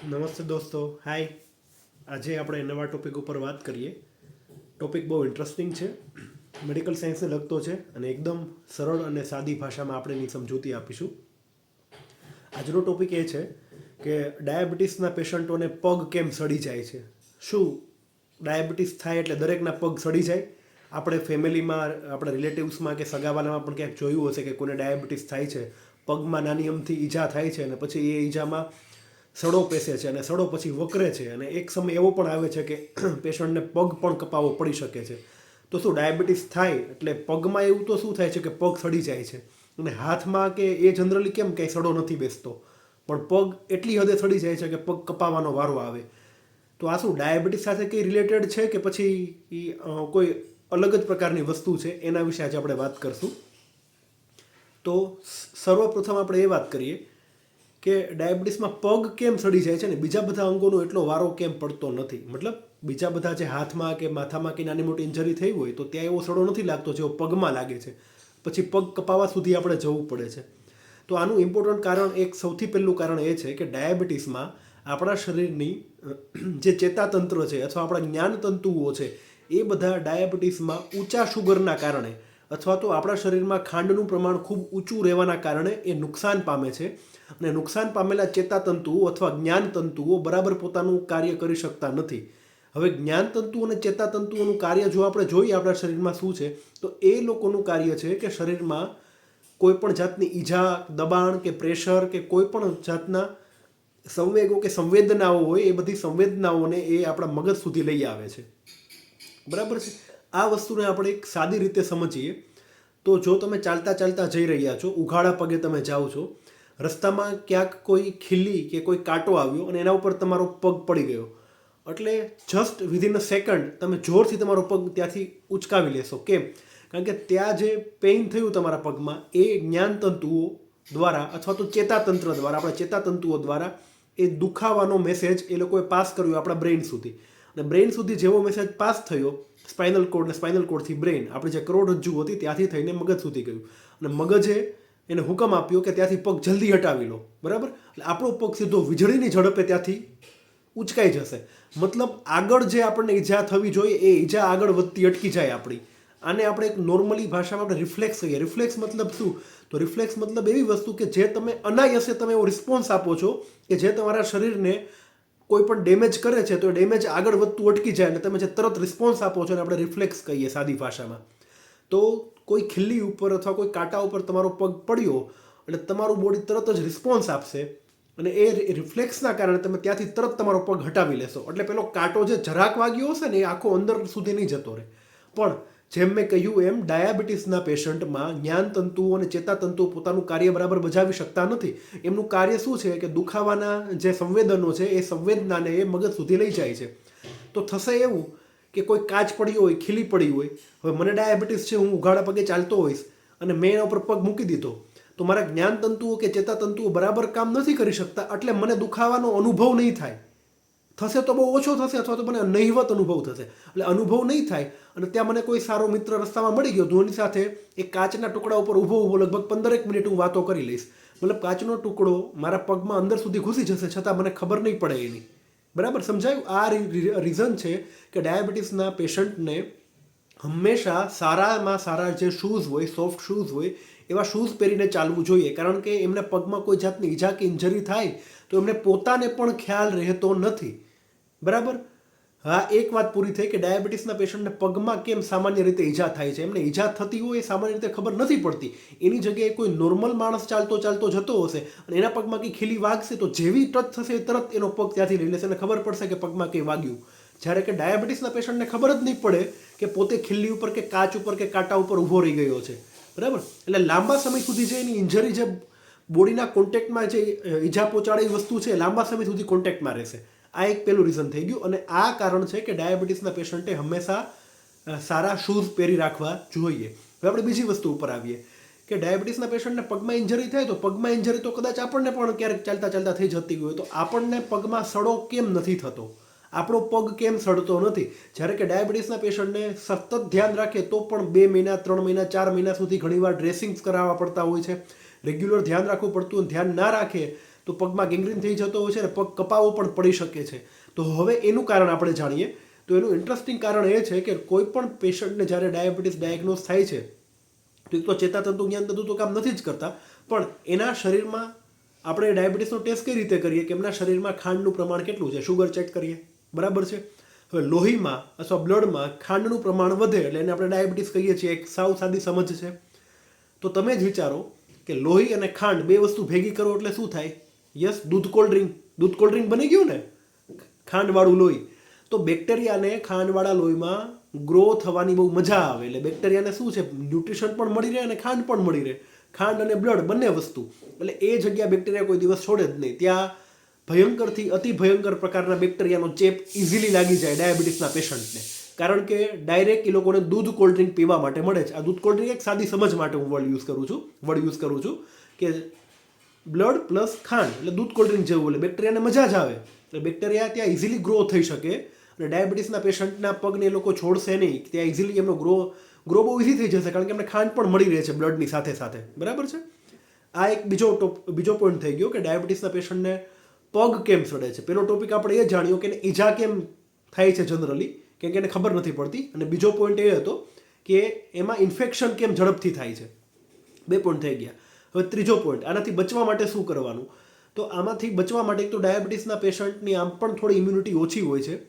નમસ્તે દોસ્તો, હાય. આજે આપણે નવા ટોપિક ઉપર વાત કરીએ. ટોપિક બહુ ઇન્ટરેસ્ટિંગ છે, મેડિકલ સાયન્સને લગતો છે અને એકદમ સરળ અને સાદી ભાષામાં આપણે એની સમજૂતી આપીશું. આજનો ટોપિક એ છે કે ડાયાબિટીસના પેશન્ટોને પગ કેમ સડી જાય છે. શું ડાયાબિટીસ થાય એટલે દરેકના પગ સડી જાય? આપણે ફેમિલીમાં, આપણા રિલેટિવ્સમાં કે સગાવાલામાં પણ ક્યાંક જોયું હશે કે કોઈને ડાયાબિટીસ થાય છે, પગમાં નાની અમથી ઈજા થાય છે અને પછી એ ઈજામાં સડો પેસે છે અને સડો પછી વકરે છે અને એક સમય એવો પણ આવે છે કે પેશન્ટને પગ પણ કપાવવો પડી શકે છે. તો શું ડાયાબિટીસ થાય એટલે પગમાં એવું તો શું થાય છે કે પગ સડી જાય છે, અને હાથમાં કે એ જનરલી કેમ કંઈ સડો નથી બેસતો, પણ પગ એટલી હદે સડી જાય છે કે પગ કપાવવાનો વારો આવે. તો આ શું ડાયાબિટીસ સાથે કંઈ રિલેટેડ છે કે પછી કોઈ અલગ જ પ્રકારની વસ્તુ છે? એના વિશે આજે આપણે વાત કરશું. તો સર્વપ્રથમ આપણે એ વાત કરીએ કે ડાયાબિટીસમાં પગ કેમ સડી જાય છે ને બીજા બધા અંગોનો એટલો વારો કેમ પડતો નથી. મતલબ બીજા બધા જે હાથમાં કે માથામાં કે નાની મોટી ઇન્જરી થઈ હોય તો ત્યાં એવો સડો નથી લાગતો જેવો પગમાં લાગે છે. પછી પગ કપાવવા સુધી આપણે જવું પડે છે. તો આનું ઇમ્પોર્ટન્ટ કારણ, એક સૌથી પહેલું કારણ એ છે કે ડાયાબિટીસમાં આપણા શરીરની જે ચેતાતંત્ર છે અથવા આપણા જ્ઞાનતંતુઓ છે એ બધા ડાયાબિટીસમાં ઊંચા શુગરના કારણે અથવા તો આપણા શરીરમાં ખાંડનું પ્રમાણ ખૂબ ઊંચું રહેવાના કારણે એ નુકસાન પામે છે. અને નુકસાન પામેલા ચેતાતંતુઓ અથવા જ્ઞાનતંતુઓ બરાબર પોતાનું કાર્ય કરી શકતા નથી. હવે જ્ઞાનતંતુ અને ચેતાતંતુઓનું કાર્ય જો આપણે જોઈએ આપણા શરીરમાં શું છે, તો એ લોકોનું કાર્ય છે કે શરીરમાં કોઈ પણ જાતની ઈજા, દબાણ કે પ્રેશર કે કોઈ પણ જાતના સંવેગો કે સંવેદનાઓ હોય એ બધી સંવેદનાઓને એ આપણા મગજ સુધી લઈ આવે છે. બરાબર છે. આ વસ્તુને આપણે એક સાદી રીતે સમજીએ તો જો તમે ચાલતા ચાલતા જઈ રહ્યા છો, ઉઘાડા પગે તમે જાઓ છો, રસ્તામાં ક્યાંક કોઈ ખીલી કે કોઈ કાંટો આવ્યો અને એના ઉપર તમારો પગ પડી ગયો, એટલે જસ્ટ વિધિન અ સેકન્ડ તમે જોરથી તમારો પગ ત્યાંથી ઉચકાવી લેશો. કેમ? કારણ કે ત્યાં જે પેઇન થયું તમારા પગમાં એ જ્ઞાનતંતુઓ દ્વારા અથવા તો ચેતાતંત્ર દ્વારા, આપણા ચેતાતંતુઓ દ્વારા એ દુખાવાનો મેસેજ એ લોકોએ પાસ કર્યો આપણા બ્રેઇન સુધી. અને બ્રેઇન સુધી જેવો મેસેજ પાસ થયો, સ્પાઇનલ કોડ ને સ્પાઇનલ કોડથી બ્રેઇન, આપણી જે કરોડરજ્જુ હતી ત્યાંથી થઈને મગજ સુધી ગયું અને મગજે એને હુકમ આપ્યો કે ત્યાંથી પગ જલ્દી હટાવી લો. બરાબર? એટલે આપણો પગ સીધો વીજળીની ઝડપે ત્યાંથી ઉચકાઈ જશે. મતલબ આગળ જે આપણને ઈજા થવી જોઈએ એ ઈજા આગળ વધતી અટકી જાય આપણી. આને આપણે એક નોર્મલી ભાષામાં આપણે રિફ્લેક્સ કહીએ. રિફ્લેક્સ મતલબ શું? તો રિફ્લેક્સ મતલબ એવી વસ્તુ કે જે તમે અનાયસે તમે એવો રિસ્પોન્સ આપો છો કે જે તમારા શરીરને કોઈ પણ ડેમેજ કરે છે તો ડેમેજ આગળ વધતું અટકી જાય અને તમે જે તરત રિસ્પોન્સ આપો છો અને આપણે રિફ્લેક્સ કહીએ સાદી ભાષામાં. તો કોઈ ખીલ્લી ઉપર અથવા કોઈ કાંટા ઉપર તમારો પગ પડ્યો એટલે તમારું બોડી તરત જ રિસ્પોન્સ આપશે અને એ રિફ્લેક્સના કારણે તમે ત્યાંથી તરત તમારો પગ હટાવી લેશો. એટલે પેલો કાંટો જે જરાક વાગ્યો હશે ને એ આખો અંદર સુધી નહીં જતો રહે. પણ જેમ મેં કહ્યું એમ ડાયાબિટીસના પેશન્ટમાં જ્ઞાનતંતુઓ અને ચેતાતંતુઓ પોતાનું કાર્ય બરાબર બજાવી શકતા નથી. એમનું કાર્ય શું છે કે દુખાવાના જે સંવેદનો છે એ સંવેદનાને એ મગજ સુધી લઈ જાય છે. તો થશે એવું કે કોઈ કાચ પડ્યો હોય, ખીલી પડી હોય, હવે મને ડાયાબિટીસ છે, હું ઉઘાડા પગે ચાલતો હોઈશ અને મેં એના ઉપર પગ મૂકી દીધો, તો મારા જ્ઞાનતંતુઓ કે ચેતાતંતુઓ બરાબર કામ નથી કરી શકતા, એટલે મને દુખાવાનો અનુભવ નહીં થાય. થશે તો બહુ ઓછો થશે અથવા તો મને નહિવત અનુભવ થશે. એટલે અનુભવ નહીં થાય અને ત્યાં મને કોઈ સારો મિત્ર રસ્તામાં મળી ગયો તો એની સાથે એક કાચના ટુકડા ઉપર ઊભો ઊભો લગભગ 15 મિનિટ હું વાતો કરી લઈશ. મતલબ કાચનો ટુકડો મારા પગમાં અંદર સુધી ઘૂસી જશે છતાં મને ખબર નહીં પડે એની. બરાબર સમજાયું? આ રીઝન છે કે ડાયાબિટીસના પેશન્ટને હંમેશા સારામાં સારા જે શૂઝ હોય, સોફ્ટ શૂઝ હોય, એવા શૂઝ પહેરીને ચાલવું જોઈએ. કારણ કે એમને પગમાં કોઈ જાતની ઈજા કે ઇન્જરી થાય તો એમને પોતાને પણ ખ્યાલ રહેતો નથી. બરાબર? હા, એક વાત પૂરી થઈ કે ડાયાબિટીસના પેશન્ટને પગમાં કેમ સામાન્ય રીતે ઈજા થાય છે. એમને ઈજા થતી હોય એ સામાન્ય રીતે ખબર નથી પડતી. એની જગ્યાએ કોઈ નોર્મલ માણસ ચાલતો ચાલતો જતો હશે અને એના પગમાં કંઈ ખીલી વાગશે તો જેવી ટચ થશે તરત એનો પગ ત્યાંથી લઈ લેશે અને ખબર પડશે કે પગમાં કંઈ વાગ્યું. જ્યારે કે ડાયાબિટીસના પેશન્ટને ખબર જ નહીં પડે કે પોતે ખીલ્લી ઉપર કે કાચ ઉપર કે કાંટા ઉપર ઊભો રહી ગયો છે. બરાબર? એટલે લાંબા સમય સુધી જે એની ઇન્જરી, જે બોડીના કોન્ટેક્ટમાં જે ઈજા પહોંચાડેલી વસ્તુ છે લાંબા સમય સુધી કોન્ટેક્ટમાં રહેશે. આ એક પહેલું રીઝન થઈ ગયું અને આ કારણ છે કે ડાયાબિટીસના પેશન્ટે હંમેશા સારા શૂઝ પહેરી રાખવા જોઈએ. હવે આપણે બીજી વસ્તુ ઉપર આવીએ કે ડાયાબિટીસના પેશન્ટને પગમાં ઇન્જરી થાય તો પગમાં ઇન્જરી તો કદાચ આપણને પણ ક્યારેક ચાલતા ચાલતા થઈ જતી હોય, તો આપણને પગમાં સડો કેમ નથી થતો? આપણો પગ કેમ સડતો નથી? જ્યારે કે ડાયાબિટીસના પેશન્ટને સતત ધ્યાન રાખે તો પણ 2 મહિના, 3 મહિના, 4 મહિના સુધી ઘણીવાર ડ્રેસિંગ્સ કરાવવા પડતા હોય છે. રેગ્યુલર ધ્યાન રાખવું પડતું, ધ્યાન ના રાખે તો પગમાં ગેંગ્રીન થઈ જતો હોય છે અને પગ કપાવો પણ પડી શકે છે. તો હવે એનું કારણ આપણે જાણીએ. તો એનું ઇન્ટરેસ્ટિંગ કારણ એ છે કે કોઈ પણ પેશન્ટને જ્યારે ડાયાબિટીસ ડાયગ્નોઝ થાય છે તો એક તો ચેતાતંતુ જ્ઞાનતંતુ તો કામ નથી જ કરતા, પણ એના શરીરમાં આપણે ડાયાબિટીસનો ટેસ્ટ કઈ રીતે કરીએ કે એમના શરીરમાં ખાંડનું પ્રમાણ કેટલું છે, શુગર ચેક કરીએ, બરાબર છે. હવે લોહીમાં અથવા બ્લડમાં ખાંડનું પ્રમાણ વધે એટલે એને આપણે ડાયાબિટીસ કહીએ છીએ. એક સાવ સાદી સમજ છે. તો તમે જ વિચારો કે લોહી અને ખાંડ બે વસ્તુ ભેગી કરો એટલે શું થાય? યસ, દૂધ કોલ્ડ ડ્રિંક બની ગયું ને, ખાંડવાળું લોહી. તો બેક્ટેરિયાને ખાંડવાળા લોહીમાં ગ્રો થવાની બહુ મજા આવે. એટલે બેક્ટેરિયાને શું છે, ન્યુટ્રિશન પણ મળી રહે અને ખાંડ પણ મળી રહે. ખાંડ અને બ્લડ બંને વસ્તુ. એટલે એ જગ્યા બેક્ટેરિયા કોઈ દિવસ છોડે જ નહીં. ત્યાં ભયંકરથી અતિ ભયંકર પ્રકારના બેક્ટેરિયાનો ચેપ ઇઝીલી લાગી જાય ડાયાબિટીસના પેશન્ટને. કારણ કે ડાયરેક્ટ એ લોકોને દૂધ કોલ્ડ ડ્રિંક પીવા માટે મળે છે. આ દૂધ કોલ્ડ ડ્રિંક એક સાદી સમજ માટે હું વર્ડ યુઝ કરું છું કે બ્લડ પ્લસ ખાંડ એટલે દૂધ કોલ્ડ ડ્રિંક જેવું. એટલે બેક્ટેરિયાને મજા જ આવે. એટલે બેક્ટેરિયા ત્યાં ઇઝીલી ગ્રો થઈ શકે અને ડાયાબિટીસના પેશન્ટના પગને એ લોકો છોડશે નહીં. ત્યાં ઇઝીલી એમનો ગ્રો બહુ ઇઝી થઈ જશે કારણ કે એમને ખાંડ પણ મળી રહે છે બ્લડની સાથે સાથે, બરાબર છે. આ એક બીજો પોઈન્ટ થઈ ગયો કે ડાયાબિટીસના પેશન્ટને પગ કેમ સડે છે. પેલો ટોપિક આપણે એ જાણ્યો કે એને ઈજા કેમ થાય છે જનરલી, કેમ કે એને ખબર નથી પડતી. અને બીજો પોઈન્ટ એ હતો કે એમાં ઇન્ફેક્શન કેમ ઝડપથી થાય છે. 2 પોઈન્ટ થઈ ગયા. હવે ત્રીજો પોઈન્ટ, આનાથી બચવા માટે શું કરવાનું? તો આમાંથી બચવા માટે એક તો ડાયાબિટીસના પેશન્ટની આમ પણ થોડી ઇમ્યુનિટી ઓછી હોય છે.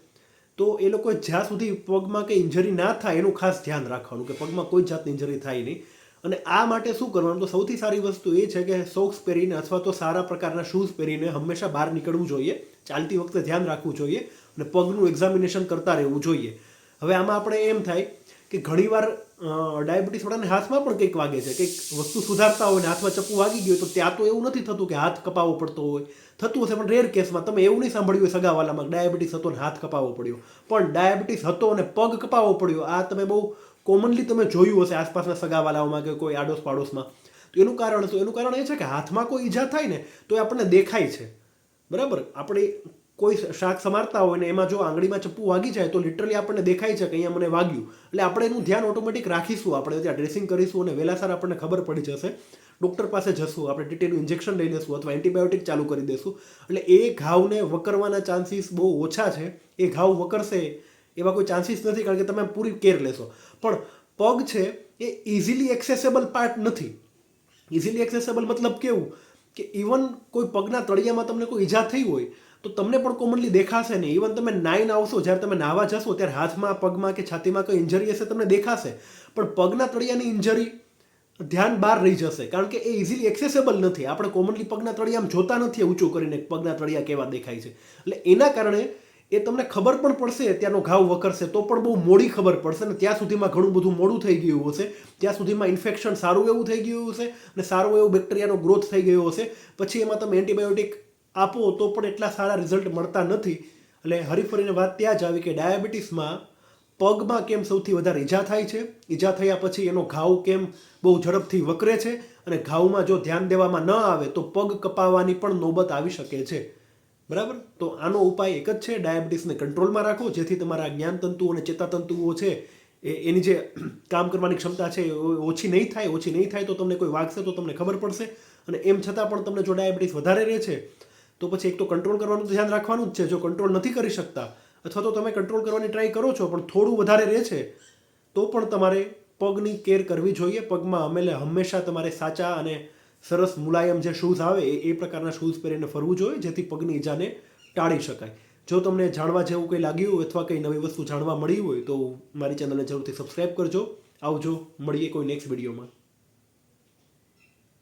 તો એ લોકો જ્યાં સુધી પગમાં કંઈ ઇન્જરી ના થાય એનું ખાસ ધ્યાન રાખવાનું કે પગમાં કોઈ જાતની ઇન્જરી થાય નહીં. અને આ માટે શું કરવાનું? તો સૌથી સારી વસ્તુ એ છે કે સોક્સ પહેરીને અથવા તો સારા પ્રકારના શૂઝ પહેરીને હંમેશા બહાર નીકળવું જોઈએ. ચાલતી વખતે ધ્યાન રાખવું જોઈએ અને પગનું એક્ઝામિનેશન કરતા રહેવું જોઈએ. હવે આમાં આપણે એમ થાય કે ઘણીવાર ડાયાબિટીસવાળાને હાથમાં પણ કંઈક વાગે છે, કંઈક વસ્તુ સુધારતા હોય ને હાથમાં ચપ્પુ વાગી ગયું. તો ત્યાં તો એવું નથી થતું કે હાથ કપાવવો પડતો હોય. થતું હશે પણ રેર કેસમાં. તમે એવું નહીં સાંભળ્યું હોય સગાવાલામાં ડાયાબિટીસ હતો ને હાથ કપાવવો પડ્યો. પણ ડાયાબિટીસ હતો અને પગ કપાવવો પડ્યો, આ તમે બહુ કોમનલી તમે જોયું હશે આસપાસના સગાવાલાઓમાં કે કોઈ આડોશ પાડોશમાં. તો એનું કારણ એ છે કે હાથમાં કોઈ ઈજા થાય ને તો એ આપણને દેખાય છે, બરાબર. આપણે કોઈ શાક સમારતા હોય ને એમાં જો આંગળીમાં ચપ્પુ વાગી જાય તો લિટરલી આપણને દેખાય છે કે અહીંયા મને વાગ્યું. એટલે આપણે એનું ધ્યાન ઓટોમેટિક રાખીશું. આપણે ત્યાં ડ્રેસિંગ કરીશું અને વહેલાસર આપણને ખબર પડી જશે. ડૉક્ટર પાસે જશું, આપણે ટીટીનું ઇન્જેક્શન લઈ લઈશું અથવા એન્ટીબાયોટિક ચાલુ કરી દઈશું. એટલે એ ઘાવને વકરવાના ચાન્સીસ બહુ ઓછા છે. એ ઘાવ વકરશે એવા કોઈ ચાન્સીસ નથી કારણ કે તમે પૂરી કેર લેશો. પણ પગ છે એ ઇઝીલી એક્સેસેબલ પાર્ટ નથી. ઇઝીલી એક્સેસેબલ મતલબ કેવું કે ઇવન કોઈ પગના તળિયામાં તમને કોઈ ઈજા થઈ હોય તો તમને પણ કોમનલી દેખાશે નહીં. ઇવન તમે નાઈને આવશો, જ્યારે તમે નાહવા જશો ત્યારે હાથમાં, પગમાં કે છાતીમાં કોઈ ઇન્જરી હશે તમને દેખાશે. પણ પગના તળિયાની ઇન્જરી ધ્યાન બહાર રહી જશે કારણ કે એ ઇઝીલી એક્સેસેબલ નથી. આપણે કોમનલી પગના તળિયામાં જોતા નથી ઊંચું કરીને પગના તળિયા કેવા દેખાય છે. એટલે એના કારણે એ તમને ખબર પણ પડશે, ત્યાંનો ઘાવ વકરશે તો પણ બહુ મોડી ખબર પડશે ને ત્યાં સુધીમાં ઘણું બધું મોડું થઈ ગયું હશે. ત્યાં સુધીમાં ઇન્ફેક્શન સારું એવું થઈ ગયું હશે અને સારો એવો બેક્ટેરિયાનો ગ્રોથ થઈ ગયો હશે. પછી એમાં તમે એન્ટીબાયોટિક આપો તો પણ એટલા સારા રિઝલ્ટ મળતા નથી. એટલે હરીફરીને વાત ત્યાં જ આવી કે ડાયાબિટીસમાં પગમાં કેમ સૌથી વધારે ઈજા થાય છે, ઈજા થયા પછી એનો ઘાવ કેમ બહુ ઝડપથી વકરે છે અને ઘાવમાં જો ધ્યાન દેવામાં ન આવે તો પગ કપાવવાની પણ નોબત આવી શકે છે, બરાબર. તો આનો ઉપાય એક જ છે, ડાયાબિટીસને કંટ્રોલમાં રાખો જેથી તમારા જ્ઞાનતંતુઓ અને ચેતાતંતુઓ છે એની જે કામ કરવાની ક્ષમતા છે ઓછી નહીં થાય. તો તમને કોઈ વાગશે તો તમને ખબર પડશે. અને એમ છતાં પણ તમને જો ડાયાબિટીસ વધારે રહે છે તો પછી એક તો કંટ્રોલ કરવાનું ધ્યાન રાખવાનું જ છે. જો કંટ્રોલ નથી કરી શકતા અથવા તો તમે કંટ્રોલ કરવાની ટ્રાય કરો છો પણ થોડું વધારે રહે છે તો પણ તમારે પગની કેર કરવી જોઈએ. પગમાં હંમેશા તમારે સાચા અને સરસ મુલાયમ જે શૂઝ આવે એ પ્રકારના શૂઝ પહેરીને ફરવું જોઈએ જેથી પગની ઈજાને ટાળી શકાય. જો તમને જાણવા જેવું કંઈ લાગ્યું હોય અથવા કંઈ નવી વસ્તુ જાણવા મળી હોય તો મારી ચેનલને જરૂરથી સબસ્ક્રાઈબ કરજો. આવજો, મળીએ કોઈ નેક્સ્ટ વિડીયોમાં.